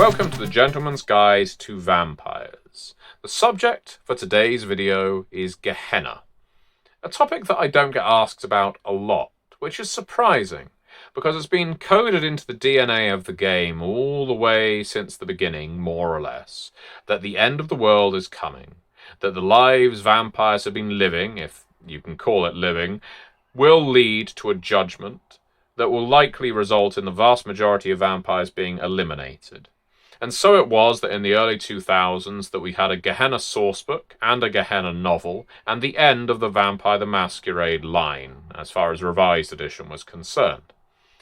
Welcome to the Gentleman's Guide to Vampires. The subject for today's video is Gehenna, a topic that I don't get asked about a lot, which is surprising, because it's been coded into the DNA of the game all the way since the beginning, more or less, that the end of the world is coming, that the lives vampires have been living, if you can call it living, will lead to a judgment that will likely result in the vast majority of vampires being eliminated. And so it was that in the early 2000s that we had a Gehenna sourcebook and a Gehenna novel, and the end of the Vampire the Masquerade line, as far as Revised Edition was concerned.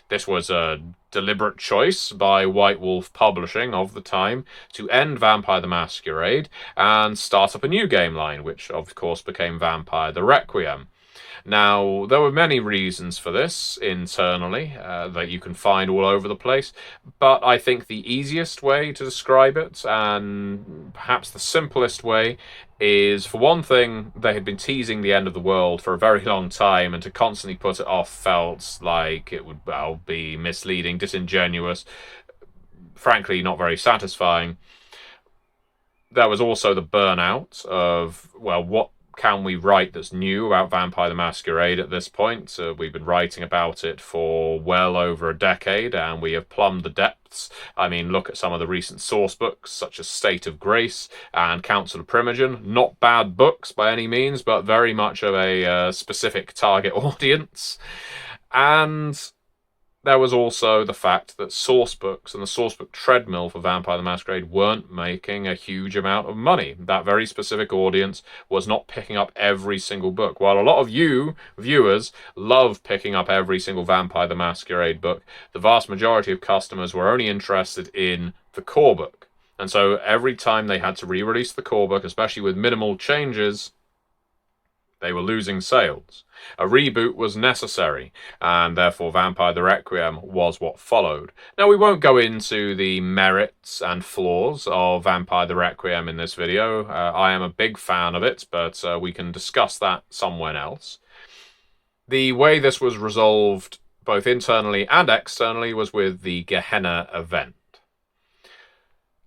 This was a deliberate choice by White Wolf Publishing of the time to end Vampire the Masquerade and start up a new game line, which of course became Vampire the Requiem. Now, there were many reasons for this internally that you can find all over the place, but I think the easiest way to describe it, and perhaps the simplest way, is, for one thing, they had been teasing the end of the world for a very long time, and to constantly put it off felt like it would, be misleading, disingenuous, frankly not very satisfying. There was also the burnout of, what can we write that's new about Vampire the Masquerade at this point? We've been writing about it for well over a decade, and we have plumbed the depths. I mean, look at some of the recent source books, such as State of Grace and Council of Primogen. Not bad books by any means, but very much of a specific target audience. And there was also the fact that sourcebooks and the sourcebook treadmill for Vampire the Masquerade weren't making a huge amount of money. That very specific audience was not picking up every single book. While a lot of you, viewers, love picking up every single Vampire the Masquerade book, the vast majority of customers were only interested in the core book. And so every time they had to re-release the core book, especially with minimal changes, they were losing sales. A reboot was necessary, and therefore Vampire the Requiem was what followed. Now, we won't go into the merits and flaws of Vampire the Requiem in this video. I am a big fan of it, but we can discuss that somewhere else. The way this was resolved, both internally and externally, was with the Gehenna event.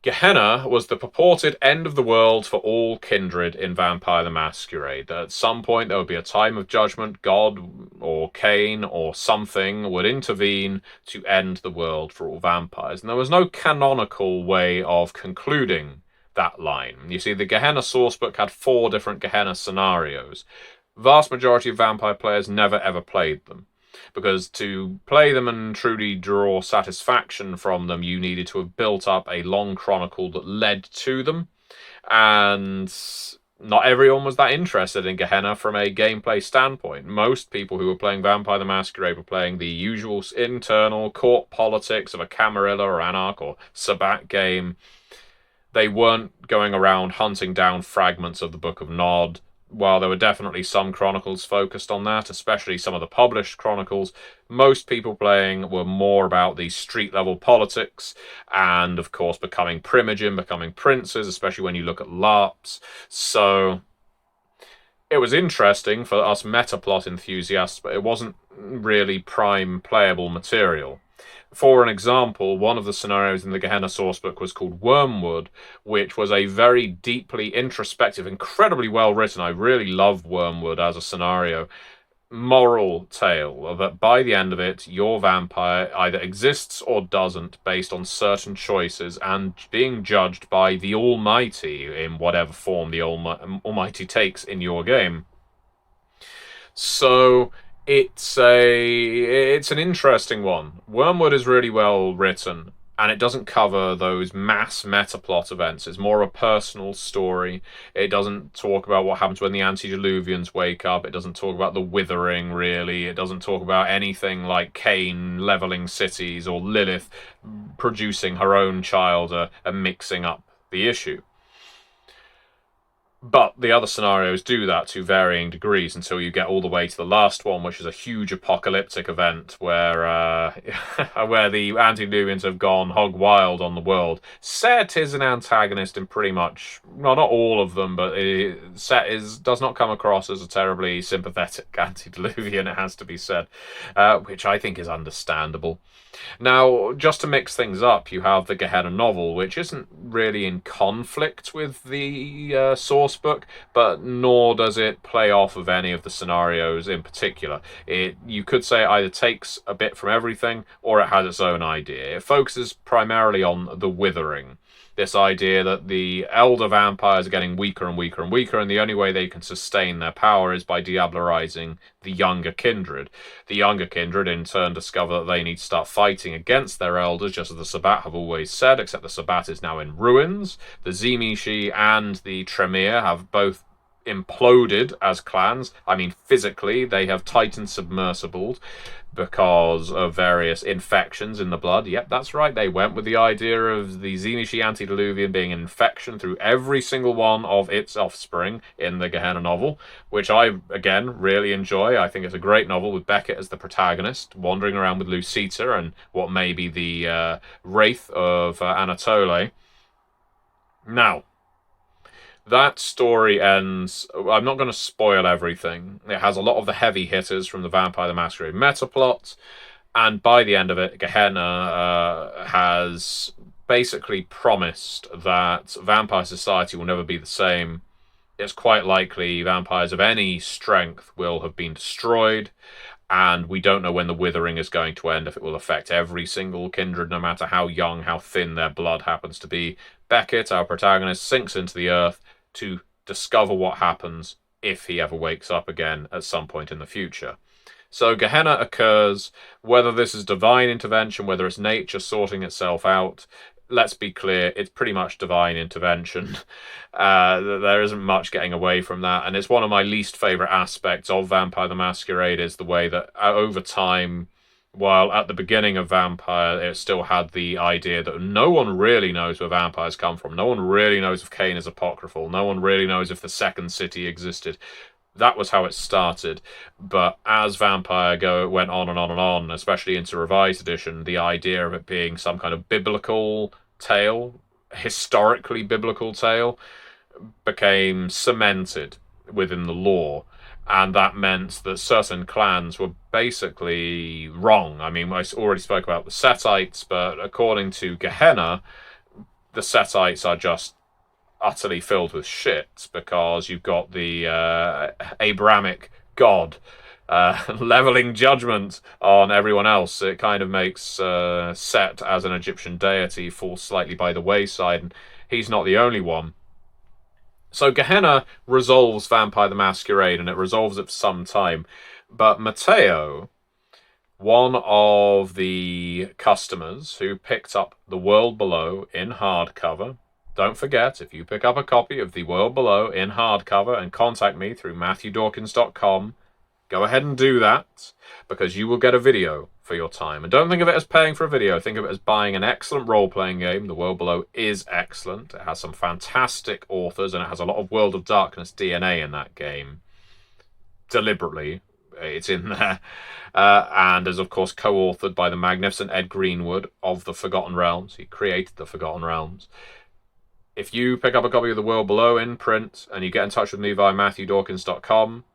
Gehenna was the purported end of the world for all kindred in Vampire the Masquerade. At some point there would be a time of judgment, God or Cain or something would intervene to end the world for all vampires. And there was no canonical way of concluding that line. You see, the Gehenna sourcebook had 4 different Gehenna scenarios. Vast majority of vampire players never ever played them, because to play them and truly draw satisfaction from them, you needed to have built up a long chronicle that led to them, and not everyone was that interested in Gehenna from a gameplay standpoint. Most people who were playing Vampire the Masquerade were playing the usual internal court politics of a Camarilla or Anarch or Sabbat game. They weren't going around hunting down fragments of the Book of Nod. While there were definitely some chronicles focused on that, especially some of the published chronicles, most people playing were more about the street-level politics and, of course, becoming Primogen, becoming princes, especially when you look at LARPs. So it was interesting for us metaplot enthusiasts, but it wasn't really prime playable material. For an example, one of the scenarios in the Gehenna sourcebook was called Wormwood, which was a very deeply introspective, incredibly well written, I really love Wormwood as a scenario, moral tale that by the end of it, your vampire either exists or doesn't based on certain choices and being judged by the Almighty in whatever form the Almighty takes in your game. So it's an interesting one. Wormwood is really well written, and it doesn't cover those mass metaplot events. It's more a personal story. It doesn't talk about what happens when the antediluvians wake up. It doesn't talk about the withering, really. It doesn't talk about anything like Cain leveling cities or Lilith producing her own child and mixing up the issue. But the other scenarios do that to varying degrees until you get all the way to the last one, which is a huge apocalyptic event where where the antediluvians have gone hog wild on the world. Set is an antagonist in pretty much, well, not all of them, but Set does not come across as a terribly sympathetic antediluvian, it has to be said, which I think is understandable. Now, just to mix things up, you have the Gehenna novel, which isn't really in conflict with the source book, but nor does it play off of any of the scenarios in particular. You could say it either takes a bit from everything, or it has its own idea. It focuses primarily on the withering. This idea that the elder vampires are getting weaker and weaker and weaker, and the only way they can sustain their power is by diablerizing the younger kindred. The younger kindred, in turn, discover that they need to start fighting against their elders, just as the Sabbat have always said, except the Sabbat is now in ruins. The Tzimisce and the Tremere have both imploded as clans. I mean, physically, they have Titan submersibled because of various infections in the blood. Yep, that's right. They went with the idea of the Tzimisce antediluvian being an infection through every single one of its offspring in the Gehenna novel, which I, again, really enjoy. I think it's a great novel with Beckett as the protagonist, wandering around with Lucita and what may be the wraith of Anatole. Now, that story ends. I'm not going to spoil everything. It has a lot of the heavy hitters from the Vampire the Masquerade metaplot, and by the end of it, Gehenna has basically promised that vampire society will never be the same. It's quite likely vampires of any strength will have been destroyed, and we don't know when the withering is going to end, if it will affect every single kindred, no matter how young, how thin their blood happens to be. Beckett, our protagonist, sinks into the earth to discover what happens if he ever wakes up again at some point in the future. So Gehenna occurs, whether this is divine intervention, whether it's nature sorting itself out. Let's be clear, it's pretty much divine intervention. There isn't much getting away from that, and it's one of my least favourite aspects of Vampire the Masquerade, is the way that over time, while at the beginning of Vampire, it still had the idea that no one really knows where vampires come from. No one really knows if Cain is apocryphal. No one really knows if the second city existed. That was how it started. But as Vampire went on and on and on, especially into Revised Edition, the idea of it being some kind of biblical tale, historically biblical tale, became cemented within the lore. And that meant that certain clans were basically wrong. I mean, I already spoke about the Setites, but according to Gehenna, the Setites are just utterly filled with shit, because you've got the Abrahamic God leveling judgment on everyone else. It kind of makes Set as an Egyptian deity fall slightly by the wayside, and he's not the only one. So Gehenna resolves Vampire the Masquerade, and it resolves it for some time. But Matteo, one of the customers who picked up The World Below in hardcover, don't forget, if you pick up a copy of The World Below in hardcover and contact me through MatthewDawkins.com, go ahead and do that, because you will get a video for your time. And don't think of it as paying for a video. Think of it as buying an excellent role-playing game. The World Below is excellent. It has some fantastic authors, and it has a lot of World of Darkness DNA in that game. Deliberately, it's in there. And is, of course, co-authored by the magnificent Ed Greenwood of the Forgotten Realms. He created the Forgotten Realms. If you pick up a copy of The World Below in print, and you get in touch with me via MatthewDawkins.com,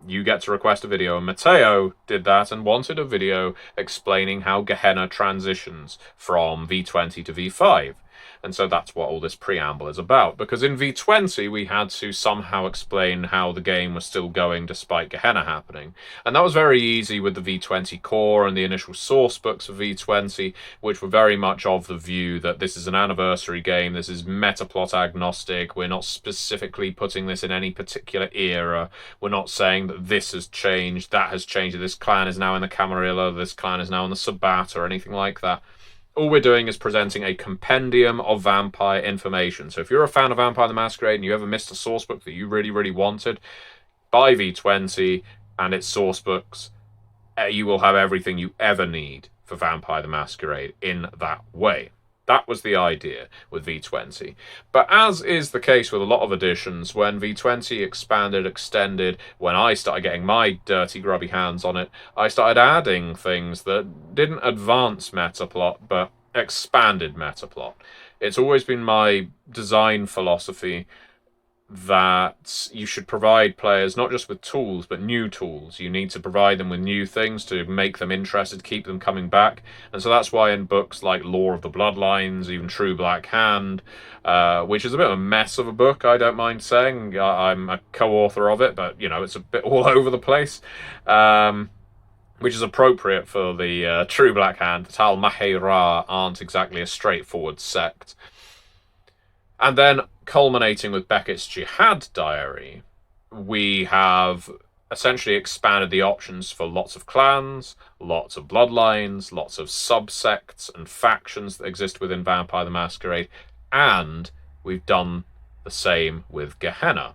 you get to request a video. And Matteo did that and wanted a video explaining how Gehenna transitions from V20 to V5. And so that's what all this preamble is about. Because in V20, we had to somehow explain how the game was still going despite Gehenna happening. And that was very easy with the V20 core and the initial source books of V20, which were very much of the view that this is an anniversary game, this is metaplot agnostic, we're not specifically putting this in any particular era, we're not saying that this has changed, that has changed, this clan is now in the Camarilla, this clan is now in the Sabbat, or anything like that. All we're doing is presenting a compendium of vampire information. So if you're a fan of Vampire the Masquerade and you ever missed a source book that you really, really wanted, buy V20 and its source books. You will have everything you ever need for Vampire the Masquerade in that way. That was the idea with V20. But as is the case with a lot of editions, when V20 expanded, extended, when I started getting my dirty, grubby hands on it, I started adding things that didn't advance metaplot, but expanded metaplot. It's always been my design philosophy that you should provide players not just with tools, but new tools. You need to provide them with new things to make them interested, keep them coming back. And so that's why in books like Lore of the Bloodlines, even True Black Hand, which is a bit of a mess of a book, I don't mind saying. I'm a co-author of it, but, you know, it's a bit all over the place. Which is appropriate for the True Black Hand. The Tal Mahera aren't exactly a straightforward sect. And then, culminating with Beckett's Jihad Diary, we have essentially expanded the options for lots of clans, lots of bloodlines, lots of subsects and factions that exist within Vampire the Masquerade, and we've done the same with Gehenna.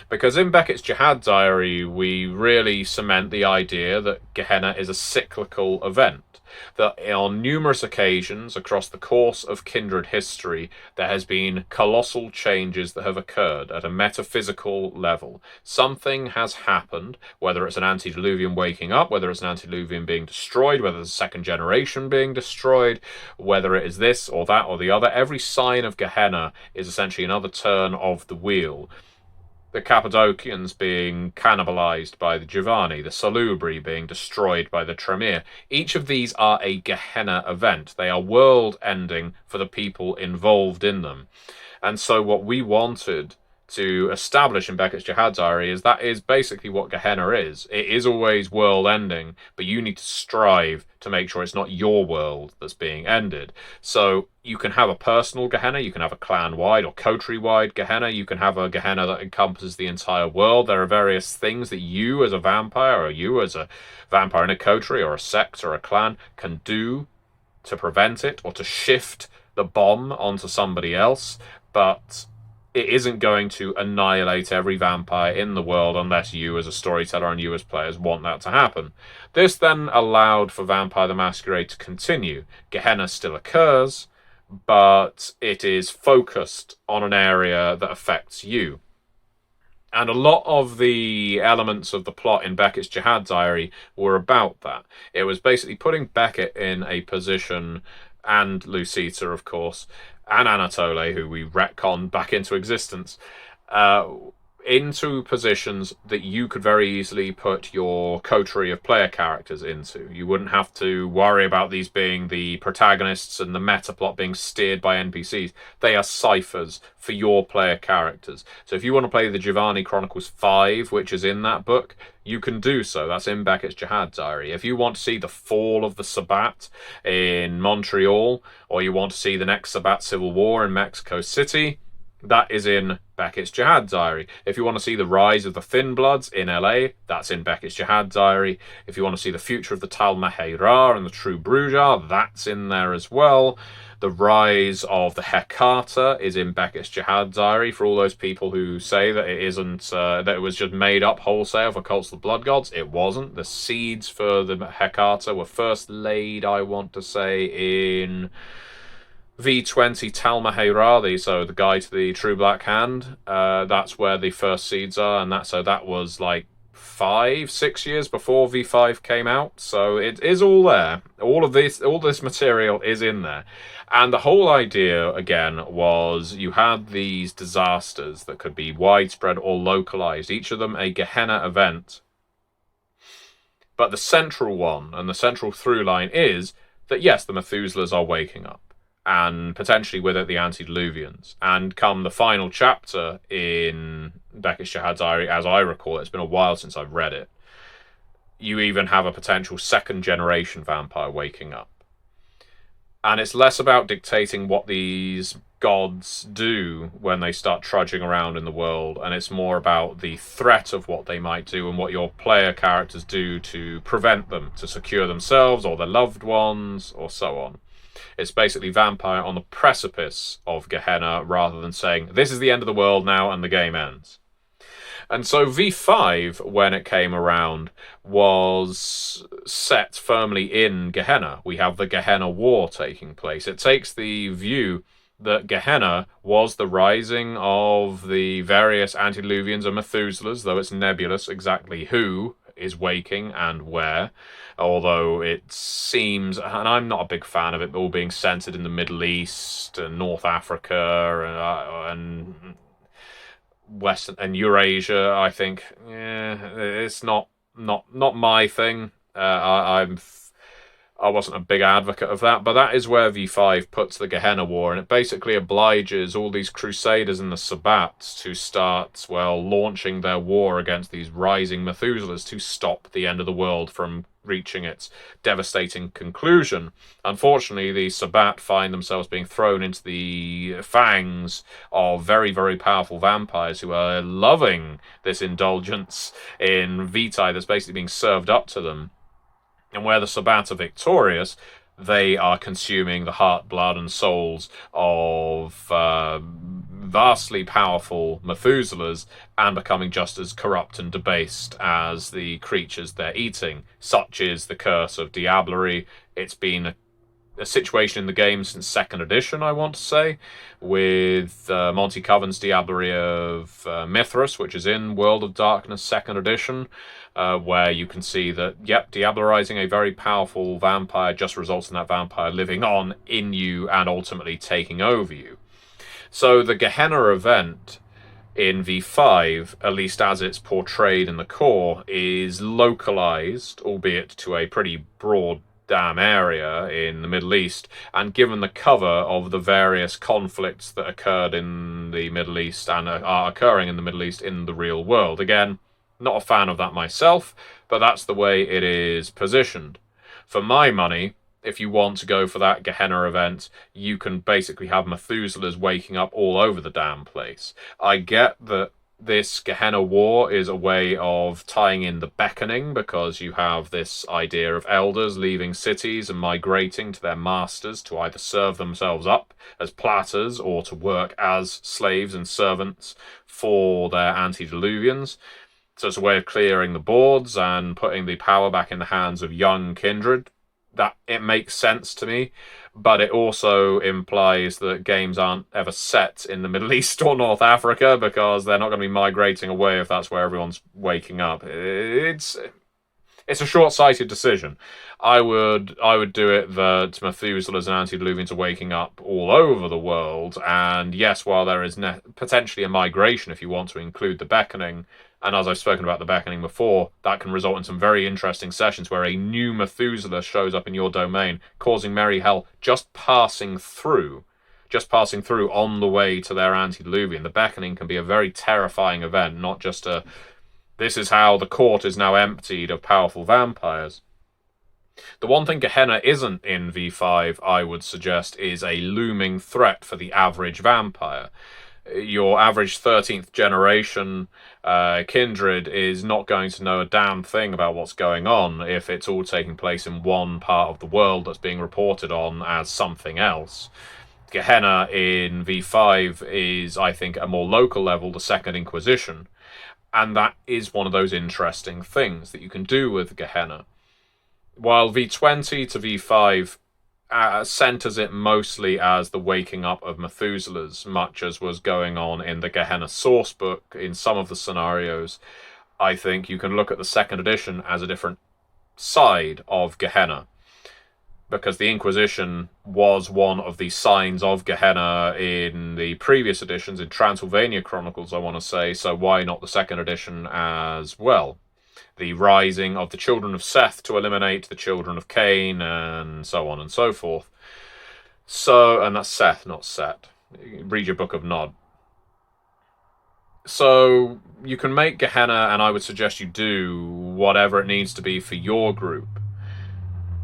Because in Beckett's Jihad Diary, we really cement the idea that Gehenna is a cyclical event. That on numerous occasions across the course of Kindred history, there has been colossal changes that have occurred at a metaphysical level. Something has happened, whether it's an antediluvian waking up, whether it's an antediluvian being destroyed, whether it's a second generation being destroyed, whether it is this or that or the other. Every sign of Gehenna is essentially another turn of the wheel. The Cappadocians being cannibalized by the Giovanni, the Salubri being destroyed by the Tremere. Each of these are a Gehenna event. They are world-ending for the people involved in them. And so what we wanted to establish in Beckett's Jihad Diary is that is basically what Gehenna is. It is always world-ending, but you need to strive to make sure it's not your world that's being ended. So you can have a personal Gehenna, you can have a clan-wide or coterie-wide Gehenna, you can have a Gehenna that encompasses the entire world. There are various things that you as a vampire, or you as a vampire in a coterie or a sect or a clan can do to prevent it or to shift the bomb onto somebody else, but it isn't going to annihilate every vampire in the world unless you as a storyteller and you as players want that to happen. This then allowed for Vampire the Masquerade to continue. Gehenna still occurs, but it is focused on an area that affects you. And a lot of the elements of the plot in Beckett's Jihad Diary were about that. It was basically putting Beckett in a position, and Lucita, of course, and Anatole, who we retconned back into existence, into positions that you could very easily put your coterie of player characters into. You wouldn't have to worry about these being the protagonists and the meta plot being steered by NPCs. They are ciphers for your player characters. So if you want to play the Giovanni Chronicles 5, which is in that book, you can do so. That's in Beckett's Jihad Diary. If you want to see the fall of the Sabbat in Montreal, or you want to see the next Sabbat Civil War in Mexico City, that is in Beckett's Jihad Diary. If you want to see the rise of the Thin Bloods in LA, that's in Beckett's Jihad Diary. If you want to see the future of the Tal Mahera and the True Bruja, that's in there as well. The rise of the Hecata is in Beckett's Jihad Diary. For all those people who say that it isn't, that it was just made up wholesale for Cults of the Blood Gods, it wasn't. The seeds for the Hecata were first laid, I want to say, in V20 Tal Mahera, so the guide to the True Black Hand. That's where the first seeds are, and that was like 5-6 years before V5 came out. So it is all there. All this material is in there. And the whole idea, again, was you had these disasters that could be widespread or localized, each of them a Gehenna event. But the central one, and the central through line is that, yes, the Methuselahs are waking up, and potentially with it the antediluvians. And come the final chapter in Beckett's Jihad Diary, as I recall, it's been a while since I've read it, you even have a potential second generation vampire waking up. And it's less about dictating what these gods do when they start trudging around in the world, and it's more about the threat of what they might do and what your player characters do to prevent them, to secure themselves or their loved ones, or so on. It's basically Vampire on the precipice of Gehenna, rather than saying, this is the end of the world now and the game ends. And so V5, when it came around, was set firmly in Gehenna. We have the Gehenna War taking place. It takes the view that Gehenna was the rising of the various antediluvians and Methuselahs, though it's nebulous exactly who is waking and where, although it seems, and I'm not a big fan of it all being centered in the Middle East and North Africa and Western and Eurasia. I think, yeah, it's not my thing. I wasn't a big advocate of that, but that is where V5 puts the Gehenna War, and it basically obliges all these Crusaders and the Sabbats to start, well, launching their war against these rising Methuselahs to stop the end of the world from reaching its devastating conclusion. Unfortunately, the Sabbat find themselves being thrown into the fangs of very, very powerful vampires who are loving this indulgence in vitae that's basically being served up to them. And where the Sabbat are victorious, they are consuming the heart, blood, and souls of vastly powerful Methuselahs and becoming just as corrupt and debased as the creatures they're eating. Such is the curse of Diablerie. It's been a situation in the game since 2nd edition, I want to say, with Monty Coven's Diablerie of Mithras, which is in World of Darkness 2nd edition, where you can see that, yep, diablerizing a very powerful vampire just results in that vampire living on in you and ultimately taking over you. So the Gehenna event in V5, at least as it's portrayed in the core, is localized, albeit to a pretty broad damn area in the Middle East, and given the cover of the various conflicts that occurred in the Middle East and are occurring in the Middle East in the real world. Again, not a fan of that myself, but that's the way it is positioned. For my money, if you want to go for that Gehenna event, you can basically have Methuselahs waking up all over the damn place. I get that this Gehenna War is a way of tying in the beckoning, because you have this idea of elders leaving cities and migrating to their masters to either serve themselves up as platters or to work as slaves and servants for their antediluvians. So it's a way of clearing the boards and putting the power back in the hands of young kindred. That it makes sense to me, but it also implies that games aren't ever set in the Middle East or North Africa, because they're not going to be migrating away if that's where everyone's waking up. It's a short-sighted decision. I would do it that Methuselahs and antediluvians are waking up all over the world, and yes, while there is potentially a migration if you want to include the beckoning, and as I've spoken about the beckoning before, that can result in some very interesting sessions where a new Methuselah shows up in your domain, causing merry hell just passing through on the way to their antediluvian. The beckoning can be a very terrifying event, not just a, this is how the court is now emptied of powerful vampires. The one thing Gehenna isn't in V5, I would suggest, is a looming threat for the average vampire. Your average 13th generation kindred is not going to know a damn thing about what's going on if it's all taking place in one part of the world that's being reported on as something else. Gehenna in V5 is, I think, at a more local level, the Second Inquisition, and that is one of those interesting things that you can do with Gehenna. While V20 to V5 centers it mostly as the waking up of Methuselahs, much as was going on in the Gehenna sourcebook in some of the scenarios, I think you can look at the 2nd edition as a different side of Gehenna, because the Inquisition was one of the signs of Gehenna in the previous editions, in Transylvania Chronicles, I want to say, so why not the 2nd edition as well? The rising of the children of Seth to eliminate the children of Cain, and so on and so forth. So, and that's Seth, not Set. Read your Book of Nod. So, you can make Gehenna, and I would suggest you do whatever it needs to be for your group.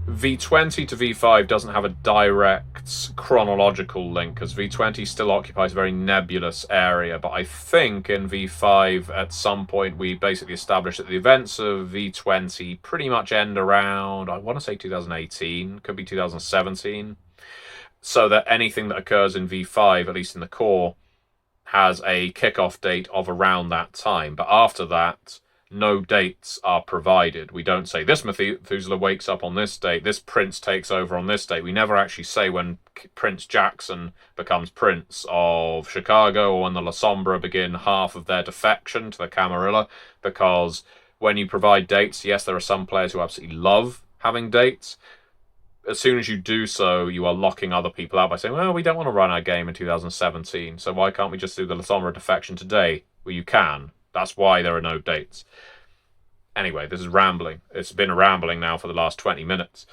V20 to V5 doesn't have a direct chronological link, because V20 still occupies a very nebulous area, but I think in V5 at some point we basically established that the events of V20 pretty much end around, I want to say 2018, could be 2017, so that anything that occurs in V5, at least in the core, has a kickoff date of around that time. But after that, no dates are provided. We don't say this Methuselah wakes up on this date, this prince takes over on this date. We never actually say when Prince Jackson becomes Prince of Chicago or when the La Sombra begin half of their defection to the Camarilla, because when you provide dates, yes, there are some players who absolutely love having dates. As soon as you do so, you are locking other people out by saying, well, we don't want to run our game in 2017, so why can't we just do the La Sombra defection today? Well, you can. That's why there are no dates. Anyway, this is rambling. It's been rambling now for the last 20 minutes.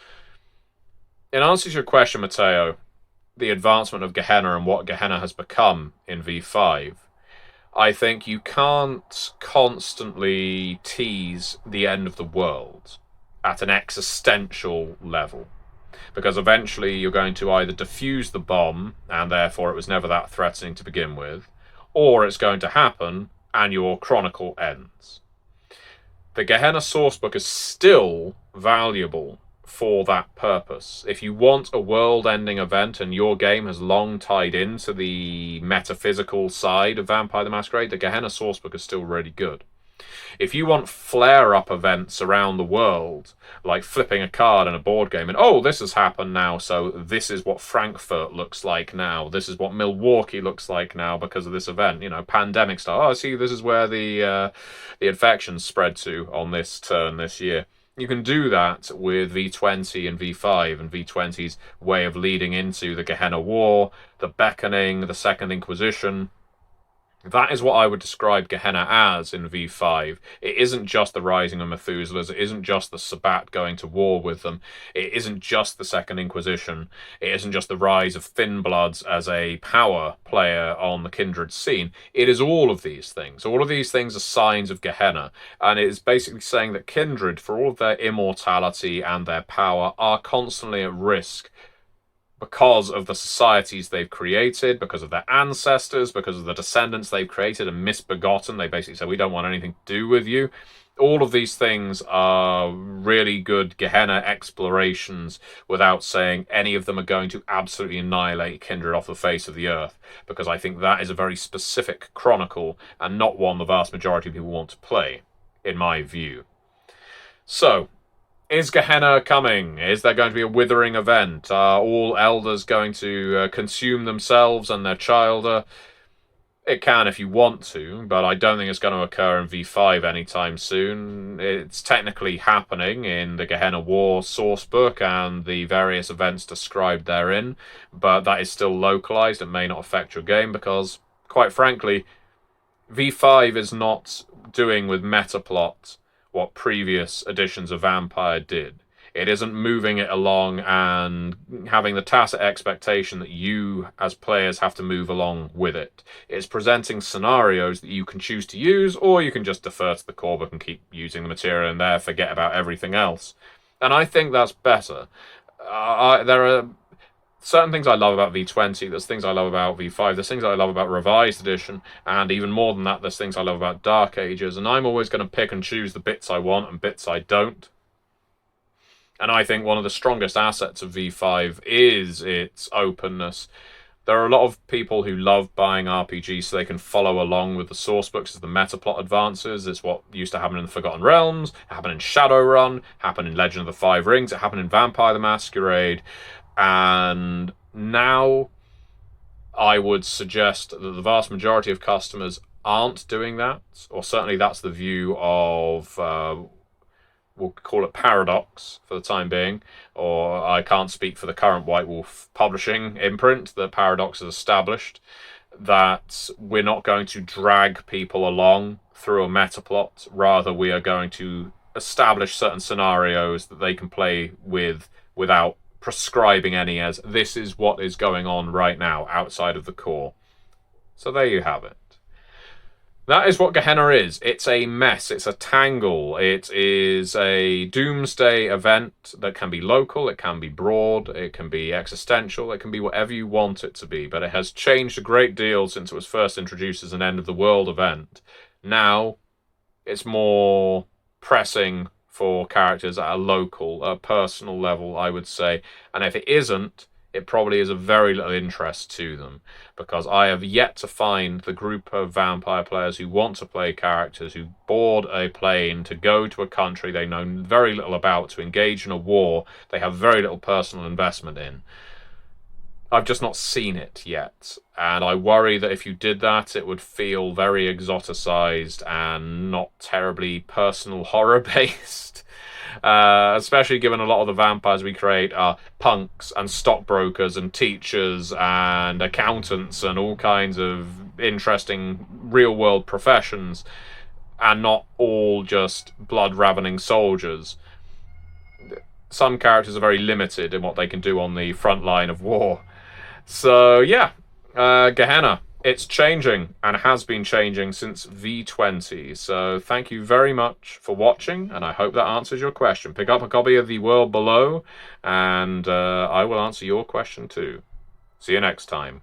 In answer to your question, Matteo, the advancement of Gehenna and what Gehenna has become in V5, I think you can't constantly tease the end of the world at an existential level, because eventually you're going to either defuse the bomb, and therefore it was never that threatening to begin with, or it's going to happen and your chronicle ends. The Gehenna sourcebook is still valuable for that purpose. If you want a world-ending event and your game has long tied into the metaphysical side of Vampire the Masquerade, the Gehenna sourcebook is still really good. If you want flare-up events around the world, like flipping a card in a board game, and oh, this has happened now, so this is what Frankfurt looks like now, this is what Milwaukee looks like now because of this event, you know, pandemic style. Oh, see, this is where the infections spread to on this turn this year. You can do that with V20 and V5, and V20's way of leading into the Gehenna War, the Beckoning, the Second Inquisition. That is what I would describe Gehenna as in V5. It isn't just the rising of Methuselahs. It isn't just the Sabbat going to war with them. It isn't just the Second Inquisition. It isn't just the rise of Thin Bloods as a power player on the Kindred scene. It is all of these things. All of these things are signs of Gehenna. And it is basically saying that Kindred, for all of their immortality and their power, are constantly at risk because of the societies they've created, because of their ancestors, because of the descendants they've created and misbegotten. They basically say, we don't want anything to do with you. All of these things are really good Gehenna explorations without saying any of them are going to absolutely annihilate Kindred off the face of the earth, because I think that is a very specific chronicle and not one the vast majority of people want to play, in my view. So, is Gehenna coming? Is there going to be a withering event? Are all elders going to consume themselves and their childer? It can if you want to, but I don't think it's going to occur in V5 anytime soon. It's technically happening in the Gehenna War sourcebook and the various events described therein, but that is still localized. It may not affect your game because, quite frankly, V5 is not doing with metaplot what previous editions of Vampire did. It isn't moving it along and having the tacit expectation that you, as players, have to move along with it. It's presenting scenarios that you can choose to use, or you can just defer to the core book and keep using the material in there, forget about everything else. And I think that's better. There are certain things I love about V20, there's things I love about V5, there's things I love about Revised Edition, and even more than that, there's things I love about Dark Ages, and I'm always going to pick and choose the bits I want and bits I don't. And I think one of the strongest assets of V5 is its openness. There are a lot of people who love buying RPGs so they can follow along with the source books as the meta plot advances. It's what used to happen in the Forgotten Realms, it happened in Shadowrun, happened in Legend of the Five Rings, it happened in Vampire the Masquerade. And now I would suggest that the vast majority of customers aren't doing that, or certainly that's the view of, we'll call it Paradox for the time being, or I can't speak for the current White Wolf publishing imprint that Paradox has established, that we're not going to drag people along through a meta plot. Rather, we are going to establish certain scenarios that they can play with without prescribing any as this is what is going on right now outside of the core. So there you have it. That is what Gehenna is. It's a mess. It's a tangle. It is a doomsday event that can be local, it can be broad, it can be existential, it can be whatever you want it to be, but it has changed a great deal since it was first introduced as an end-of-the-world event. Now, it's more pressing for characters at a local, personal level, I would say. And if it isn't, it probably is of very little interest to them, because I have yet to find the group of vampire players who want to play characters, who board a plane to go to a country they know very little about, to engage in a war they have very little personal investment in. I've just not seen it yet, and I worry that if you did that, it would feel very exoticized and not terribly personal horror based. Especially given a lot of the vampires we create are punks and stockbrokers and teachers and accountants and all kinds of interesting real world professions, and not all just blood-ravening soldiers. Some characters are very limited in what they can do on the front line of war. So yeah, Gehenna, it's changing and has been changing since V20. So thank you very much for watching, and I hope that answers your question. Pick up a copy of The World Below, and I will answer your question too. See you next time.